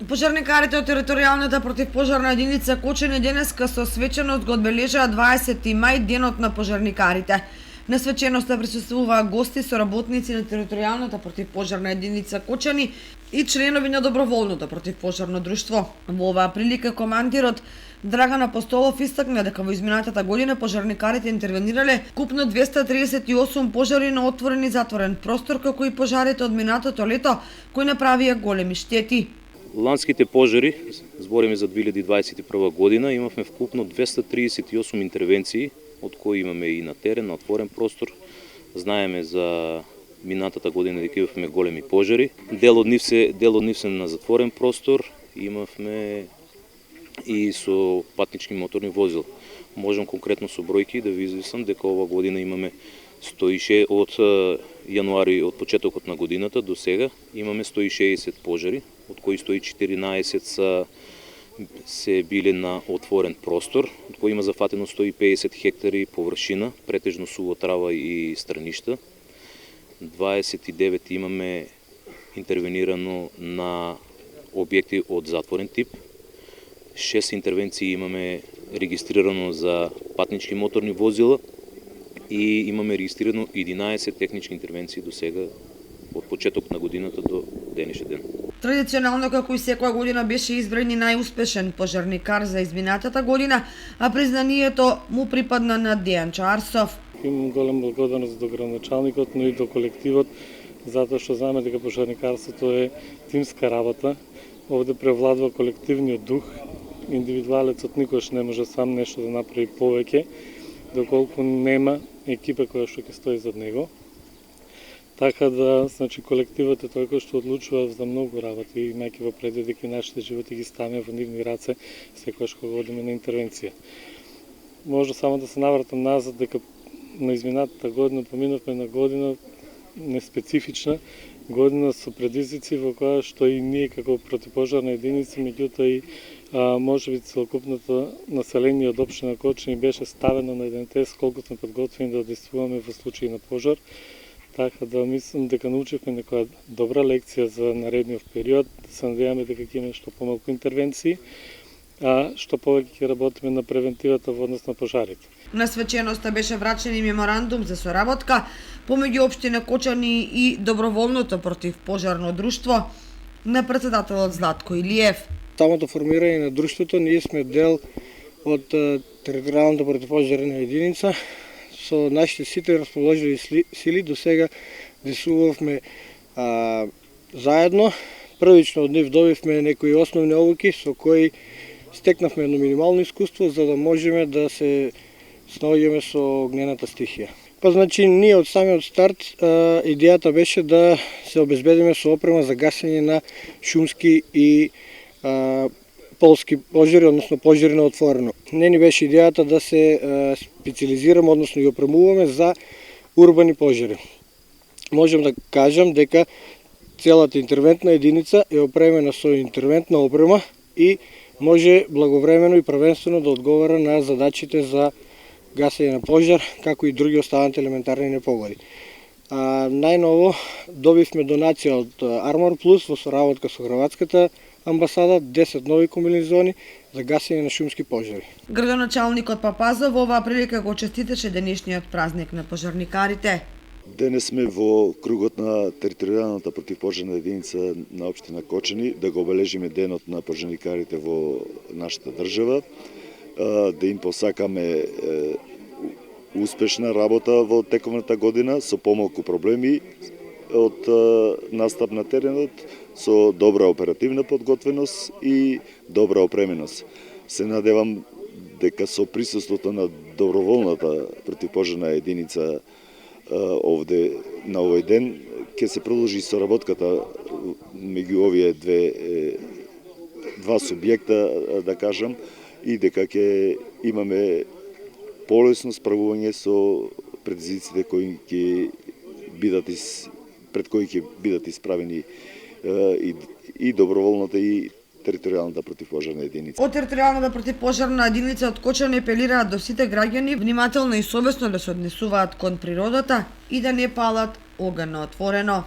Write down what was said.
Пожарникарите од територијалната противпожарна единица Кочани денеска со свеченост го одбележаа 20 мај денот на пожарникарите. На свеченоста присуствуваа гости, соработници на територијалната противпожарна единица Кочани и членови на доброволното противпожарно друштво. Во оваа прилика командирот Драган Апостолов истакна дека во изминатата година пожарникарите интервенирале купно 238 пожари на отворен и затворен простор, како и пожарите од минатото лето кои направија големи штети. Ланските пожари, збориме за 2021 година, имавме вкупно 238 интервенции, од кои имаме и на терен, на отворен простор. Знаеме за минатата година дека имавме големи пожари. Дел од нив се на затворен простор, имавме и со патнички моторни возила. Можам конкретно со бројки да ви известам дека ова година имаме 106 од јануари, од почетокот на годината до сега, имаме 160 пожари, од кои 114 се биле на отворен простор, од кои има зафатено 150 хектари површина, претежно суво трава и страништа. 29 имаме интервенирано на објекти од затворен тип. 6 интервенции имаме регистрирано за патнички моторни возила и имаме регистрирано 11 технички интервенции до сега од почеток на годината до денешен ден. Традиционално, како и секоја година, беше избран и најуспешен пожарникар за изминатата година, а признанието му припадна на Дејан Арсов. Имам голем благодарност до градоначалникот, но и до колективот, затоа што знаме дека пожарникарството е тимска работа. Овде превладува колективниот дух. Индивидуалецот никош не може сам нешто да направи повеќе, доколку нема екипа која што ќе стои зад него. Така да, значи, колективот е тој кој што одлучува за многу работи, имајќи во предвид дека нашите животи ги ставаме во нивни раце секогаш кога одиме на интервенција. Може само да се навратам назад дека на изминатата година поминавме на година неспецифична, година со предизвици во која што и ние како противпожарна единица, меѓутоа и можеби целокупното население од општина Кочани беше ставено на еден тест колку сме подготвени да действуваме во случај на пожар. Така да мислам дека научивме некоја добра лекција за наредниот период, да се надеваме дека ќе имаме што помалку интервенции, а што повеќе ќе работиме на превентивата во однос на пожарите. На свеченоста беше врачен и меморандум за соработка помеѓу општина Кочани и доброволното противпожарно друштво на претседателот Златко Илиев. Самото формирање на друштвото, ние сме дел од територијалната противпожарна единица. Со нашите сите расположени сили до сега действувавме заедно. Првично од нив добивме некои основни обуки со кои стекнавме едно минимално искуство за да можеме да се снаоѓаме со огнената стихија. Па значи ние од самиот старт идејата беше да се обезбедиме со опрема за гасење на шумски и полски пожари, односно пожари на отворено. Не ни беше идејата да се специализираме, односно ги опремуваме за урбани пожари. Можем да кажам дека целата интервентна единица е опремена со интервентна опрема и може благовремено и правенствено да одговара на задачите за гасење на пожар, како и други останати елементарни непогоди. Најново добивме донација од Armor Plus во соработка со Хрватската амбасада 10 нови комбинезони за гасење на шумски пожари. Градоначалникот Папазов во оваа прилика го честиташе денешниот празник на пожарникарите. Денес сме во кругот на територијалната противпожарна единица на општина Кочани да го обележиме денот на пожарникарите во нашата држава, да им посакаме успешна работа во тековната година со помалку проблеми од настап на теренот, со добра оперативна подготвеност и добра опременост. Се надевам дека со присуството на доброволната противпожарна единица овде на овој ден ќе се продолжи соработката меѓу овие два субјекта, да кажам, и дека ќе имаме полесно справување со предизвиците пред кои ќе бидат исправени и доброволната и територијалната противпожарна единица. Од територијалната противпожарна единица од Кочани апелираат до сите граѓани внимателно и совесно да се однесуваат кон природата и да не палат оган на отворено.